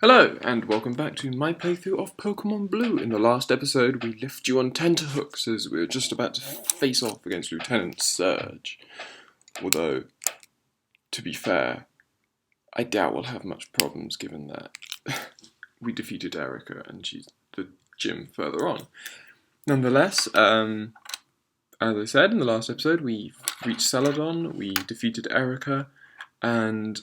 Hello, and welcome back to my playthrough of Pokemon Blue. In the last episode, we left you on tenterhooks as we were just about to face off against Lieutenant Serge. Although, to be fair, I doubt we'll have much problems given that we defeated Erica and she's the gym further on. Nonetheless, as I said in the last episode, we reached Celadon, we defeated Erica, and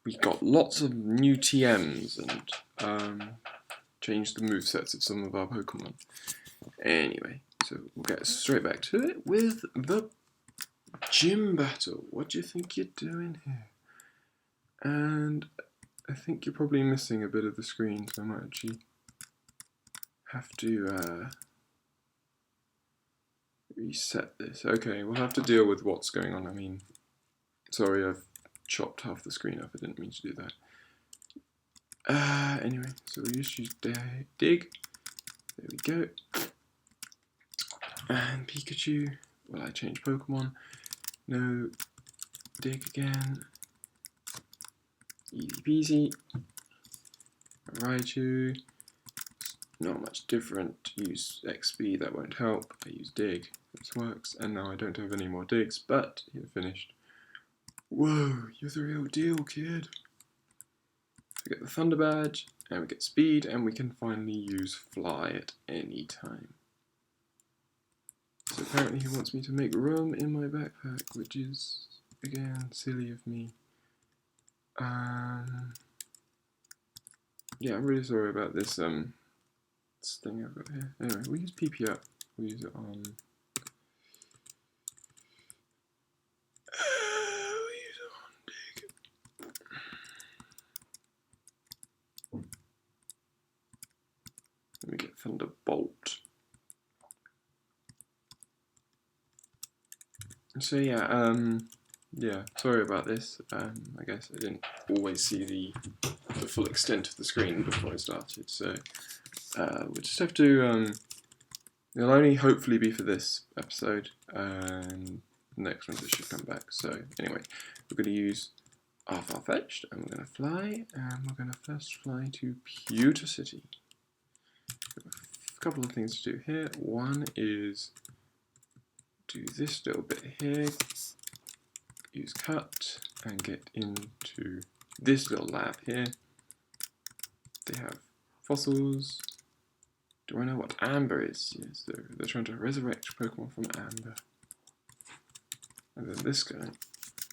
we got lots of new TMs and changed the movesets of some of our Pokemon. Anyway, so we'll get straight back to it with the gym battle. What do you think you're doing here? And I think you're probably missing a bit of the screen, so I might actually have to reset this. Okay, we'll have to deal with what's going on. I mean, sorry, I've chopped half the screen up. I didn't mean to do that. Anyway, so we just use dig. There we go. And Pikachu. Well, I change Pokemon. No. Dig again. Easy peasy. Raichu. Not much different. Use XP, that won't help. I use dig. This works. And now I don't have any more digs, but you're finished. Whoa, you're the real deal, kid. We get the Thunder Badge, and we get Speed, and we can finally use Fly at any time. So apparently he wants me to make room in my backpack, which is, again, silly of me. Yeah, I'm really sorry about this, this thing I've got here. Anyway, we'll use PP up. We'll use it on... Let me get Thunderbolt. So yeah, sorry about this. I guess I didn't always see the full extent of the screen before I started. So we'll just have to. It'll only hopefully be for this episode, and the next one should come back. So anyway, we're going to use our Farfetch'd, and we're going to fly, and we're going to first fly to Pewter City. A couple of things to do here. One is do this little bit here, use cut, and get into this little lab here. They have fossils. Do I know what amber is? Yes, they're trying to resurrect Pokemon from amber. And then this guy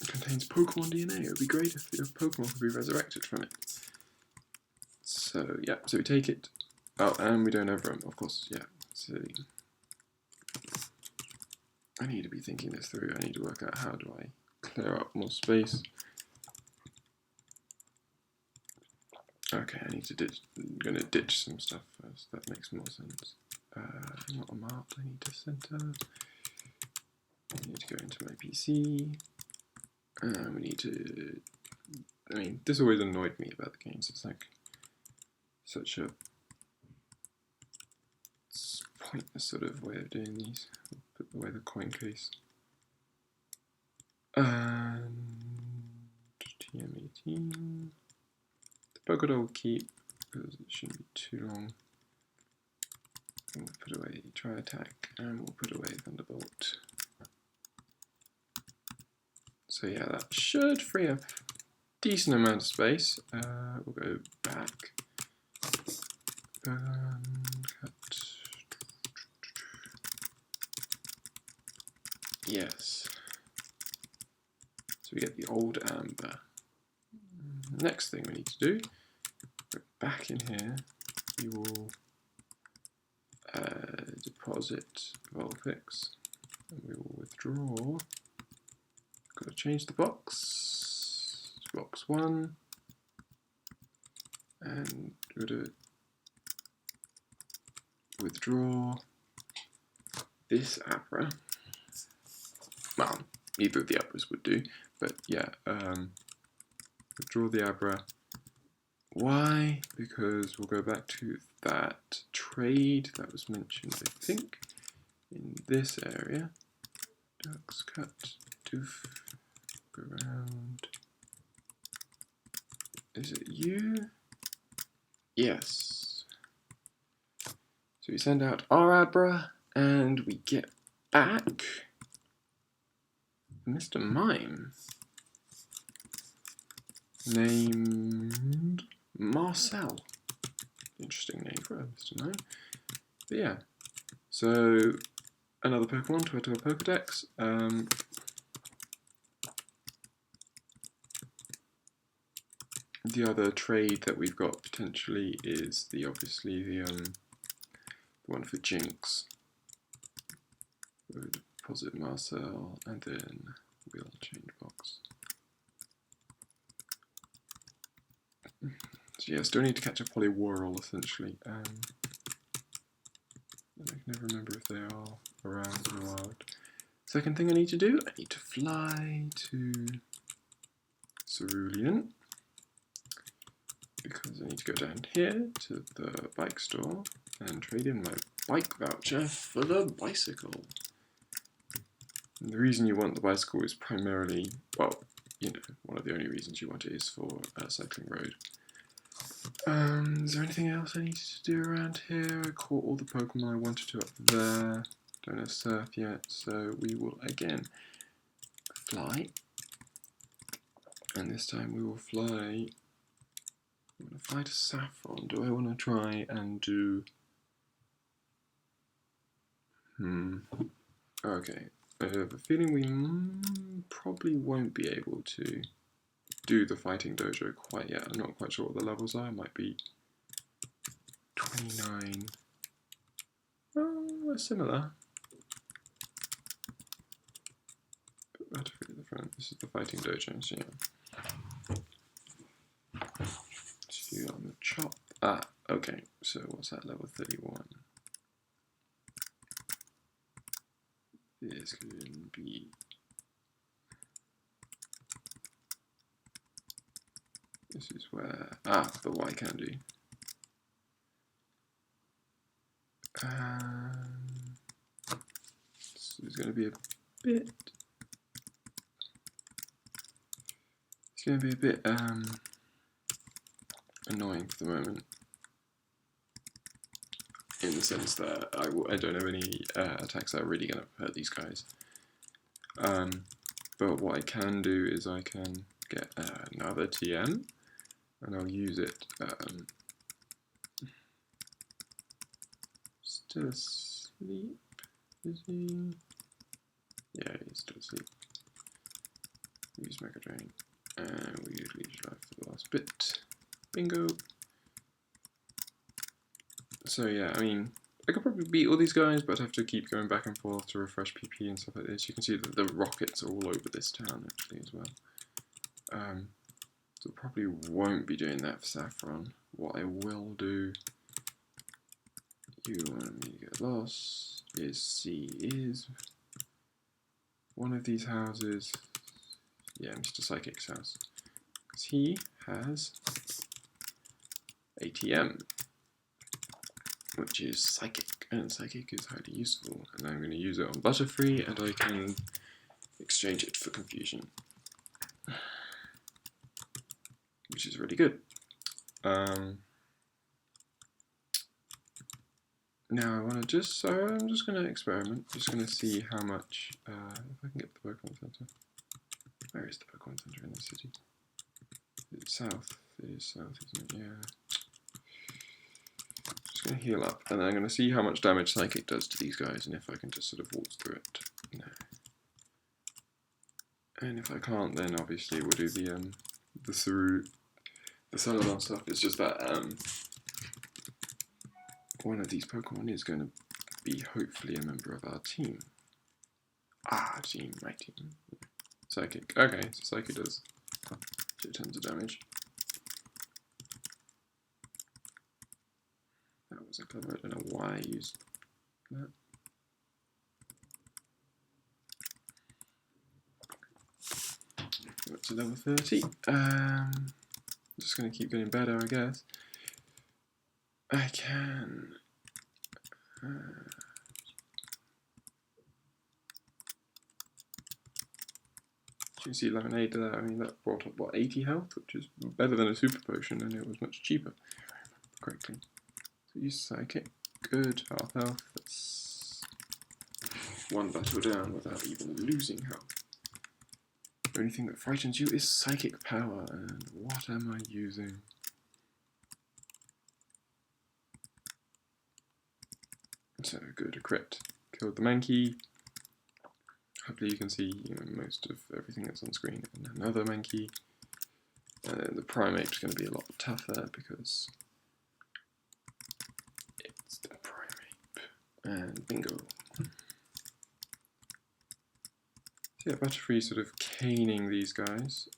contains Pokemon DNA. It would be great if Pokemon could be resurrected from it. So yeah, so we take it. Oh, and we don't have room, of course, yeah. So I need to be thinking this through. I need to work out how do I clear up more space. Okay, I need to I'm going to ditch some stuff first. That makes more sense. Not a map, I need to center. I need to go into my PC. We need to... I mean, this always annoyed me about the games. It's like such a pointless sort of way of doing these. Put away the coin case. And TM18. The Pokédoll will keep because it shouldn't be too long. And we'll put away Try Attack and we'll put away Thunderbolt. So yeah, that should free up a decent amount of space. We'll go back. Cut. Yes. So we get the old amber. Next thing we need to do, go back in here, we will deposit Vulpix, and we will withdraw. Got to change the box to box 1, and we're going to withdraw this Abra. Well, either of the Abras would do, but yeah, withdraw the Abra. Why? Because we'll go back to that trade that was mentioned, I think, in this area. Ducks cut, doof, go around. Is it you? Yes. So we send out our Abra, and we get back Mr. Mime, named Marcel. Interesting name for a Mr. Mime. But yeah, so another Pokemon to add to our Pokedex. The other trade that we've got potentially is obviously the one for Jinx. We'll deposit Marcel and then we'll change box. So yeah, still need to catch a Poliwhirl essentially. I can never remember if they are around in the wild. Second thing I need to do, I need to fly to Cerulean, because I need to go down here to the bike store and trade in my bike voucher for the bicycle. And the reason you want the bicycle is primarily, well, you know, one of the only reasons you want it is for a cycling road. Is there anything else I need to do around here? I caught all the Pokemon I wanted to up there. Don't have surf yet, so we will again fly. And this time we will fly. I'm going to fly to Saffron. Do I want to try and do... Okay. I have a feeling we probably won't be able to do the fighting dojo quite yet. I'm not quite sure what the levels are. It might be 29. Oh, they're similar. But the front. This is the fighting dojo, so yeah. So on the chop. Ah, okay. So what's that, level 31? This could be... This is where... Ah, the Y candy. This is going to be a bit... It's going to be a bit annoying for the moment. In the sense that I don't have any attacks that are really going to hurt these guys. But what I can do is I can get another TM, and I'll use it. Still asleep? Is he? Yeah, he's still asleep. Use Mega Drain, and we use Leech Life for the last bit. Bingo! So yeah, I mean, I could probably beat all these guys, but I'd have to keep going back and forth to refresh PP and stuff like this. You can see that the rockets are all over this town actually as well. So probably won't be doing that for Saffron. What I will do, you want me to get lost, is see is one of these houses. Yeah, Mr. Psychic's house. Because he has ATM, which is Psychic, and Psychic is highly useful. And I'm going to use it on Butterfree, and I can exchange it for Confusion, which is really good. Now I want to just, so I'm just going to experiment, just going to see how much, if I can get the Pokemon Center. Where is the Pokemon Center in the city? Is it south? It is south, isn't it? Yeah. Just going to heal up, and then I'm going to see how much damage Psychic does to these guys, and if I can just sort of waltz through it. No. And if I can't, then obviously we'll do the Celadon stuff. It's just that one of these Pokemon is going to be hopefully a member of our team. Ah, team, my team. Psychic. Okay, so Psychic does shit tons of damage. That was a clever. I don't know why I used that. Got to level 30. Just going to keep getting better, I guess. I can... you see lemonade there? I mean, that brought up, what, 80 health, which is better than a super potion, and it was much cheaper. Correctly. So use psychic. Good. Half health. That's one battle down without even losing health. The only thing that frightens you is psychic power, and what am I using? So good, a crit. Killed the Mankey. Hopefully you can see most of everything that's on screen. And another Mankey. And then the Primate is going to be a lot tougher because it's the Primate. And bingo. So yeah, Butterfree sort of caning these guys.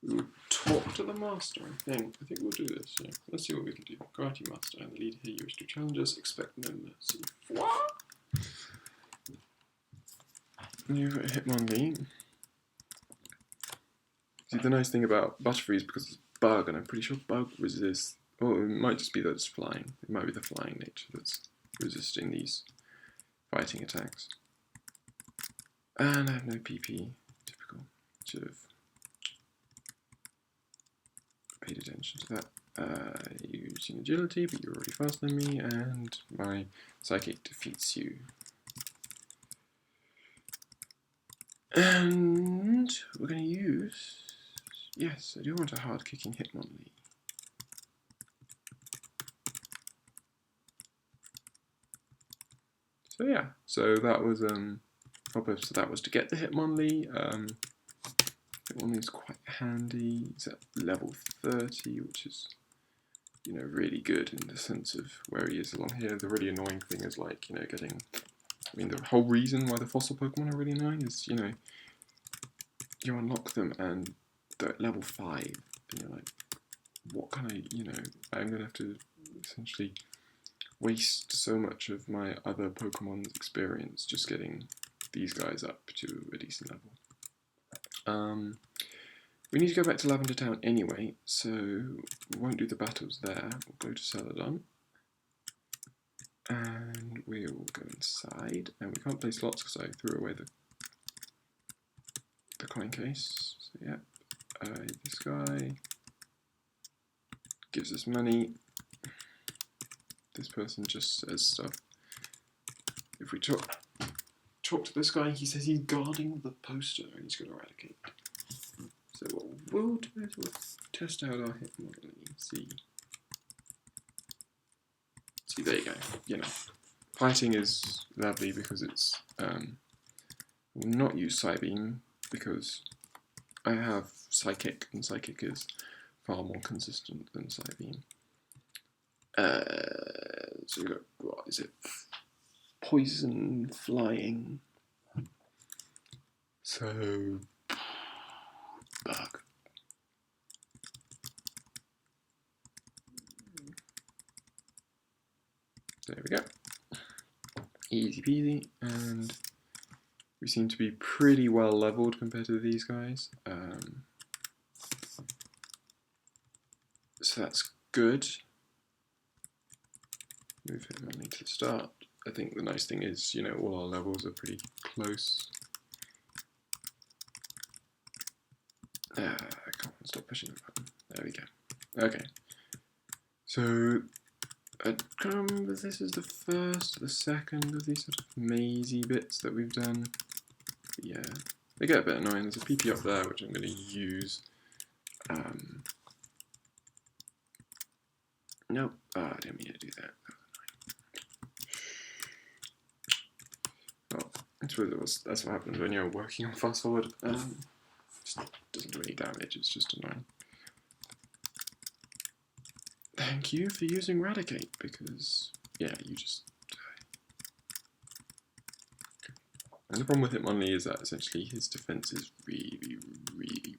We'll talk to the Master, I think. I think we'll do this. Yeah. Let's see what we can do. Karate Master, and the leader here, you wish to challenge us. Expect no mercy. What? You've got Hitmonlee. See, the nice thing about Butterfree is because it's Bug, and I'm pretty sure Bug resists. Oh, it might just be that it's flying. It might be the flying nature that's resisting these fighting attacks. And I have no PP. Typical. Should have paid attention to that. Using agility, but you're already faster than me, and my psychic defeats you. And we're going to use... Yes, I do want a hard-kicking Hitmonlee. So yeah, so that was so that was to get the Hitmonlee. Hitmonlee's quite handy. It's at level 30, which is really good in the sense of where he is along here. The really annoying thing is like getting. I mean, the whole reason why the fossil Pokemon are really annoying is you unlock them and they're at level 5, and you're like, what can I'm gonna have to essentially waste so much of my other Pokemon's experience just getting these guys up to a decent level. We need to go back to Lavender Town anyway, so we won't do the battles there. We'll go to Celadon. And we'll go inside. And we can't play slots because I threw away the coin case. So yeah, this guy gives us money. This person just says stuff. If we talk to this guy, he says he's guarding the poster and he's going to eradicate. So what we'll do is we'll test out our Hitmonlee and see. See, there you go. Fighting is lovely because it's will not use Psybeam because I have Psychic, and Psychic is far more consistent than Psybeam. So you got, what is it? Poison, flying. So Bug. There we go. Easy peasy, and we seem to be pretty well leveled compared to these guys. So that's good. Move Hitmonlee to the start. I think the nice thing is, all our levels are pretty close. I can't stop pushing the button. There we go. Okay. So I can't remember if this is the first or the second of these sort of mazy bits that we've done. But yeah, they get a bit annoying. There's a PP up there which I'm going to use. Nope. Oh, I didn't mean to do that. Well, I suppose that's what happens when you're working on fast forward. It just doesn't do any damage, it's just annoying. Thank you for using Eradicate, because, yeah, you just die. And the problem with Hitmonlee is that essentially his defense is really, really,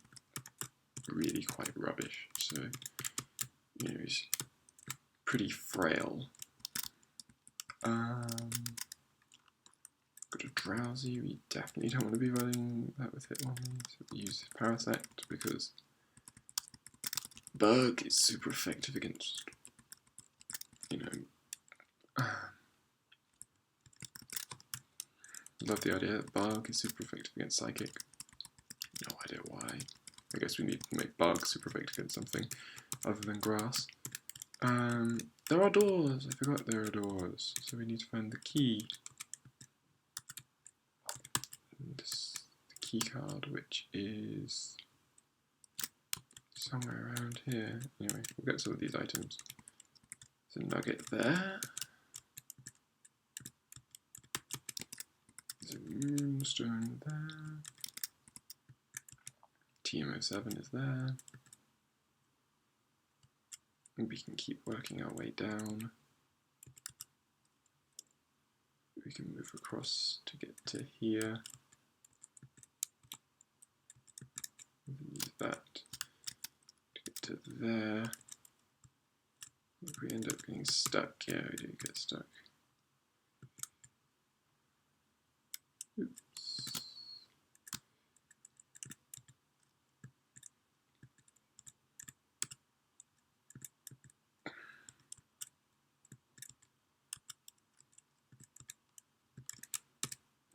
really quite rubbish. So, he's pretty frail. Got a Drowsy, we definitely don't want to be running that with Hitmonlee, so we use Parasect because Bug is super effective against, love the idea that Bug is super effective against Psychic. I guess we need to make bugs super effective against something other than grass. There are doors. I forgot there are doors. So we need to find the key. This key card, which is somewhere around here. Anyway, we'll get some of these items. There's a nugget there. There's a moonstone there. TM07 is there. And we can keep working our way down. We can move across to get to here. Use that to get to there. If we end up getting stuck, yeah, we do get stuck. Oops.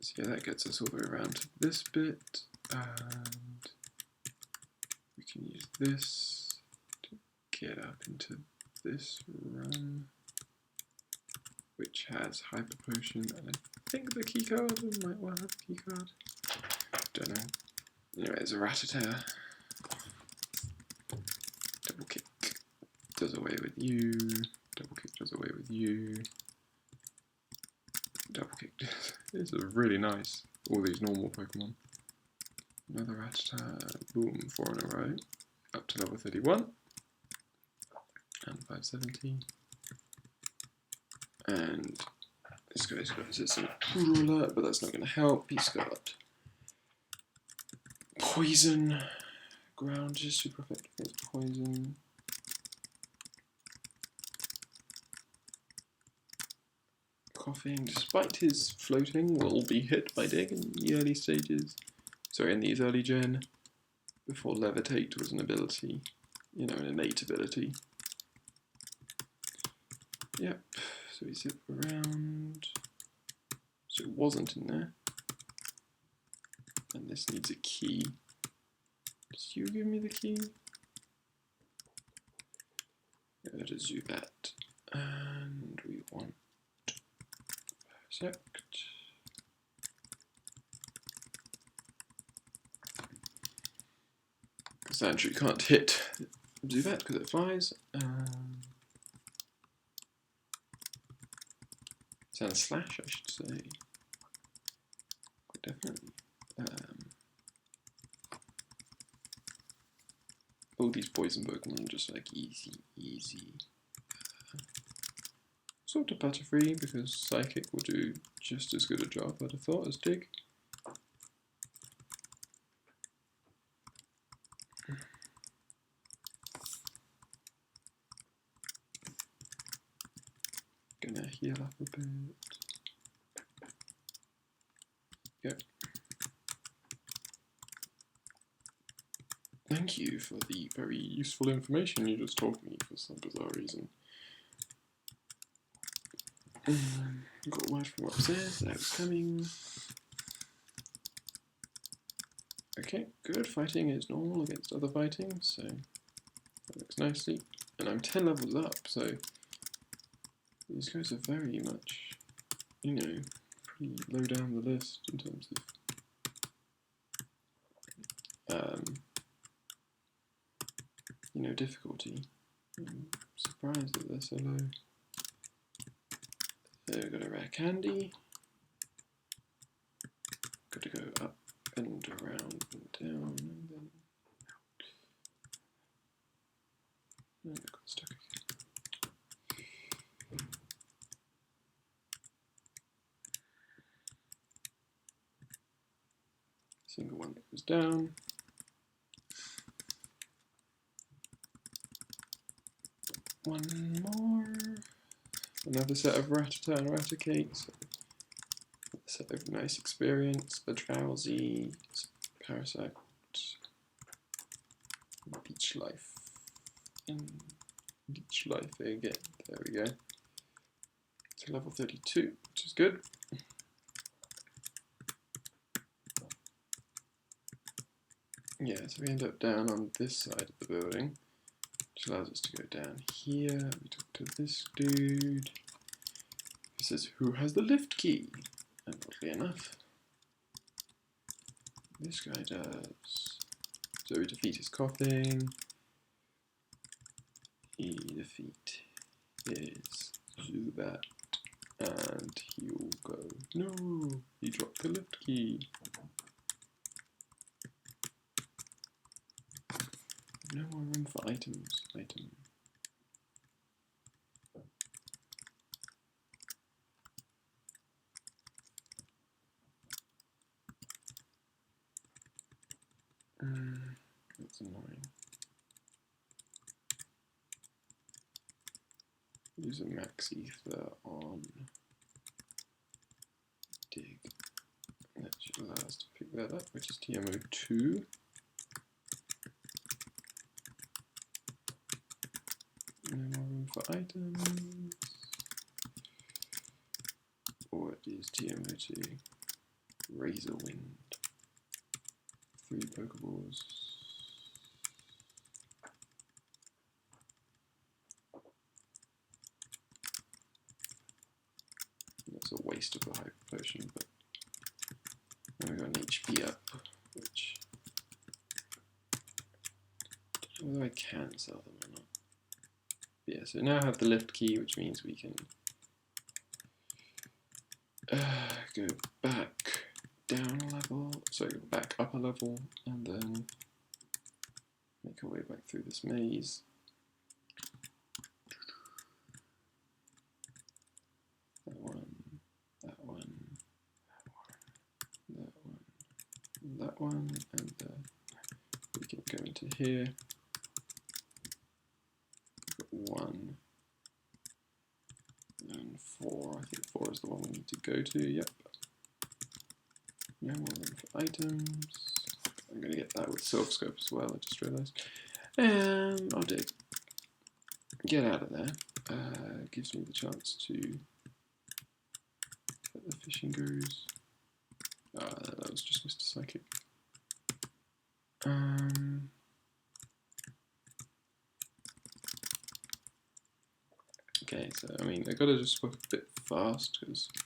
So yeah, that gets us all the way around to this bit, and we can use this to get up into this run, which has hyper potion, and I think the key card might well have a key card. Don't know. Anyway, there's a rat-a-tear. Double kick does away with you. Double kick does away with you. Double kick. This is really nice. All these normal Pokemon. Another rat-a-tear. Boom, 4 in a row. Up to level 31. And 570. And this guy's got some Poodle alert, but that's not going to help. He's got poison. Ground is super effective against poison. Coughing, despite his floating, will be hit by dig in the early stages. Sorry, in these early gen. Before levitate was an ability, you know, an innate ability. Yep, so we zip around. So it wasn't in there. And this needs a key. Did you give me the key? Yeah, just do that. And we want sect. Sandry can't hit Zubat because it flies. Slash, I should say. Definitely. All these poison Pokemon are just like easy. Sort of Butterfree because Psychic will do just as good a job, I'd have thought, as Dig. Gonna heal up a bit. Yep. Thank you for the very useful information you just told me for some bizarre reason. Got a word from upstairs, that was coming. Okay, good. Fighting is normal against other fighting, so that looks nicely. And I'm 10 levels up, so these guys are very much, you know, pretty low down the list in terms of, you know, difficulty. I'm surprised that they're so low. There, we've got a rare candy. Got to go up and around and down and then out. And I got stuck again. Single one that goes down. One more. Another set of Rattata and Raticate. Another set of nice experience. A drowsy, parasite, beach life, and beach life again. There we go. To level 32, which is good. yeah, so we end up down on this side of the building, which allows us to go down here. We talk to this dude. He says, "Who has the lift key?" And oddly enough, this guy does. So we defeat his coughing. We defeat his Zubat. And he'll go, "No, he dropped the lift key." No more room for items. Item. That's annoying. Use a max ether on dig. That should allow us to pick that up, which is TMO2. No more room for items. What is TMO2? Razor Wind. 3 Pokeballs. That's a waste of a hyper potion, but now we've got an HP up, which, although I can sell them or not. But yeah, so now I have the lift key, which means we can go back down a level, sorry, back up a level, and then make our way back through this maze. That one, that one, that one, that one, and we can go into here. We've got 1 and 4. I think 4 is the one we need to go to. Yep. No more room for items. I'm going to get that with Silph Scope as well, I just realised. And I'll dig. Get out of there. Gives me the chance to get the fishing gurus. That was just Mr. Psychic. Okay, so I mean, I gotta just work a bit fast because I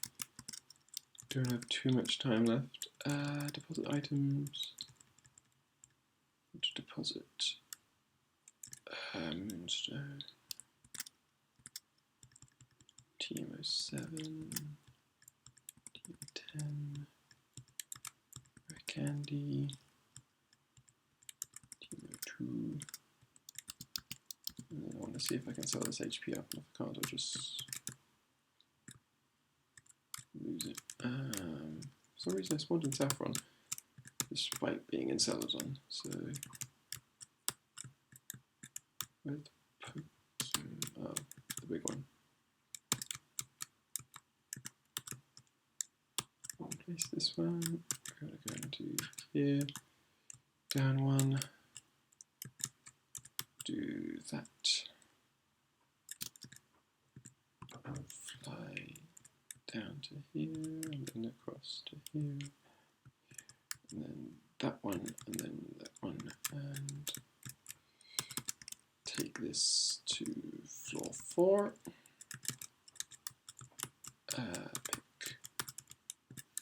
don't have too much time left. Deposit items. To deposit Moonstone. TMO7. TMO10. Red Candy. TMO2. And then I want to see if I can sell this HP up, and if I can't, I'll just lose it. For some reason I spawned in Saffron, despite being in Celadon, so... Where's the Pokemon? Oh, the big one. Place this one. We're going to go into here. Down 1. Do that. Fly down to here, and then across to here. And then that one, and then that one, and take this to floor 4. Pick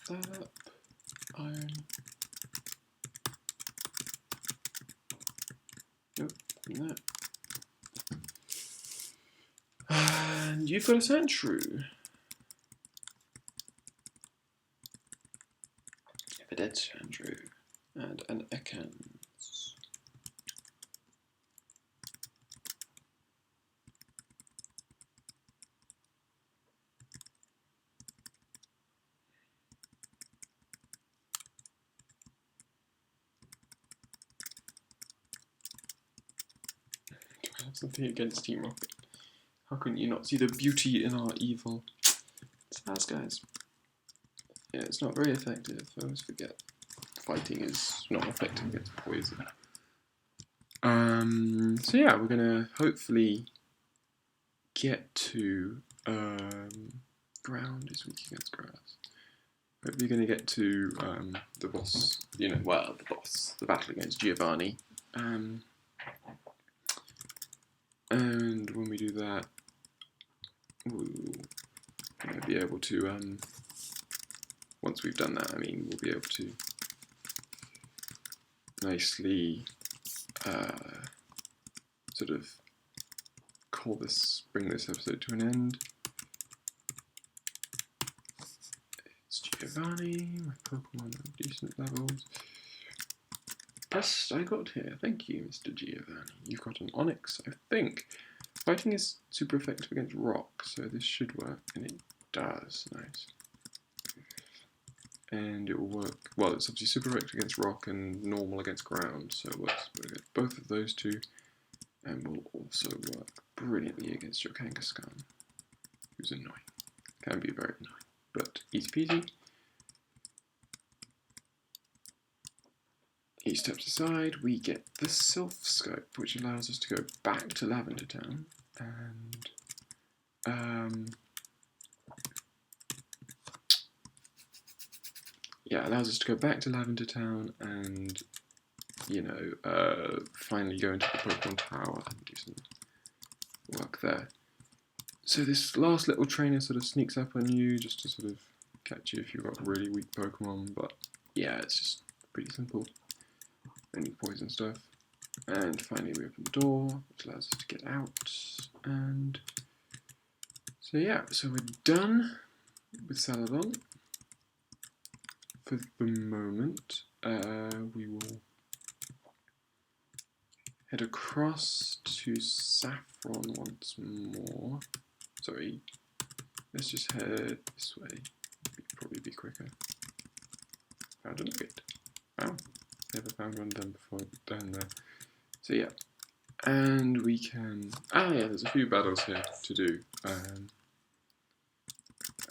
that up. Iron. Nope, and that. And you've got a Sandshrew. A dead Sandshrew. And an Ekans. Do I have something against Team Rocket? How can you not see the beauty in our evil? It's fast, guys. Yeah, it's not very effective. I always forget. Fighting is not effective against poison. So yeah, we're gonna hopefully get to ground is weak against grass. Hopefully you're going to get to the boss, the battle against Giovanni. And when we do that, we'll be able to, once we've done that, we'll be able to nicely sort of bring this episode to an end. It's Giovanni, my Pokemon are decent levels. Best I got here, thank you, Mr. Giovanni. You've got an Onyx, I think. Fighting is super effective against rock, so this should work, and it does. Nice. And it will work, well, it's obviously super effective against rock and normal against ground, so it works against both of those two, and will also work brilliantly against your Kangaskhan, who's annoying. Can be very annoying, but easy peasy. He steps aside, we get the Self Scope, which allows us to go back to Lavender Town, and yeah, allows us to go back to Lavender Town and, finally go into the Pokemon Tower and do some work there. So this last little trainer sort of sneaks up on you just to sort of catch you if you've got really weak Pokemon, but yeah, it's just pretty simple. Only poison stuff. And finally we open the door, which allows us to get out, and so yeah, so we're done with Celadon. For the moment, we will head across to Saffron once more. Sorry, let's just head this way. It'd probably be quicker. Found a nugget. Wow, never found one done before down there. So yeah, and we can. Ah, yeah, there's a few battles here to do.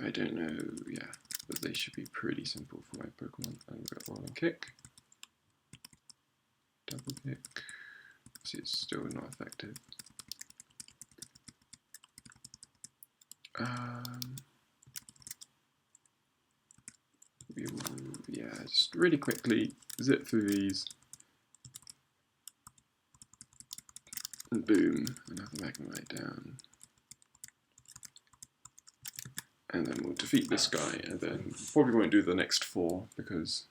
I don't know. Yeah. But they should be pretty simple for my Pokemon. And we've got Rolling Kick, Double Kick. See, it's still not effective. We will, yeah, just really quickly zip through these. And boom, another Magnemite down. And then we'll defeat this guy, and then probably won't do the next 4 because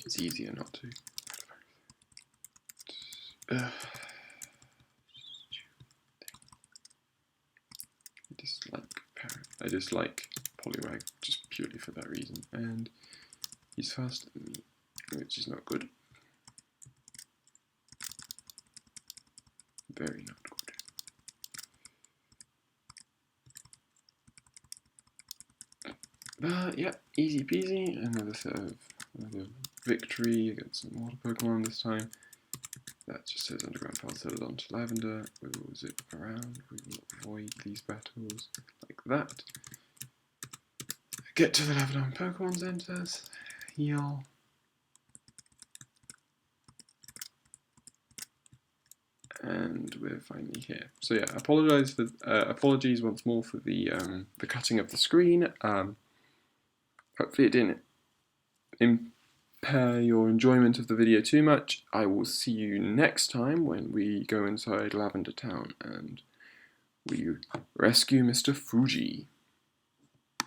it's easier not to. I dislike Poliwag just purely for that reason, and he's faster than me, which is not good. Very not good. But yeah, easy peasy. Another victory against some water Pokemon this time. That just says Underground Path Celadon to Lavender. We will zip around. We will avoid these battles like that. Get to the Lavender Pokemon Centers. Heal. And we're finally here. So yeah, apologies once more for the cutting of the screen. Hopefully it didn't impair your enjoyment of the video too much. I will see you next time when we go inside Lavender Town and we rescue Mr. Fuji.